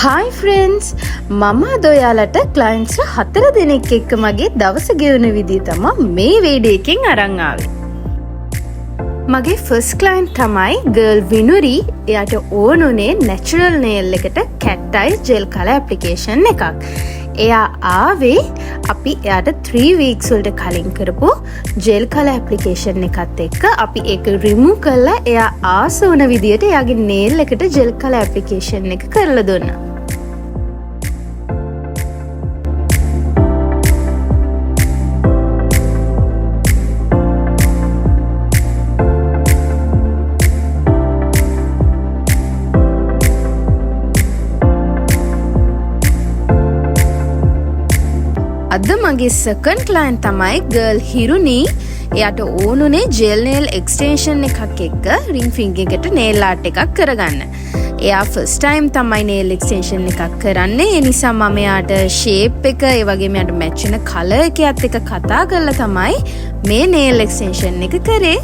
Hi friends, මම අද ඔයාලට clients 4 දෙනෙක් එක්ක මගේ දවස ගෙවන විදිය තමයි මේ වීඩියෝ එකෙන් අරන් ආවේ. මගේ first client තමයි girl විනුරි. එයාට ඕනුනේ natural nail එකට cat eye gel color application එකක්. එයා ආවේ අපි එයාට 3 weeks වලට කලින් කරපු gel color application එකත් එක්ක අපි ඒක remove කරලා එයා ආස වුණ විදියට එයාගේ nail එකට gel color application එක කරලා දුන්නා. අද මගේ second client තමයි girl හිරුනි. එයාට ඕනුනේ gel nail extension එකක් එක්ක ring finger එකට nail art එකක් කරගන්න. එයා first time තමයි nail extension එකක් කරන්නේ. ඒ නිසා මම එයාට shape එක ඒ වගේම එයාට match වෙන color එකත් එක්ක කතා කරලා තමයි මේ nail extension එක කරේ.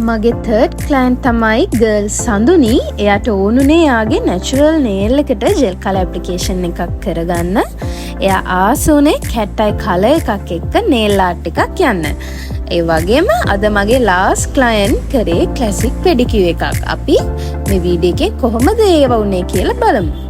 මගේ third client තමයි girl සඳුනි. එයාට ඕනුනේ යාගේ natural nail එකට gel color application එකක් කරගන්න. එයා ආසුනේ cat eye color එකක් එක්ක nail art එකක් යන්න. ඒ වගේම අද මගේ last client කරේ classic pedicure එකක්. අපි මේ වීඩියෝ එකේ කොහොමද ඒව වුනේ කියලා බලමු.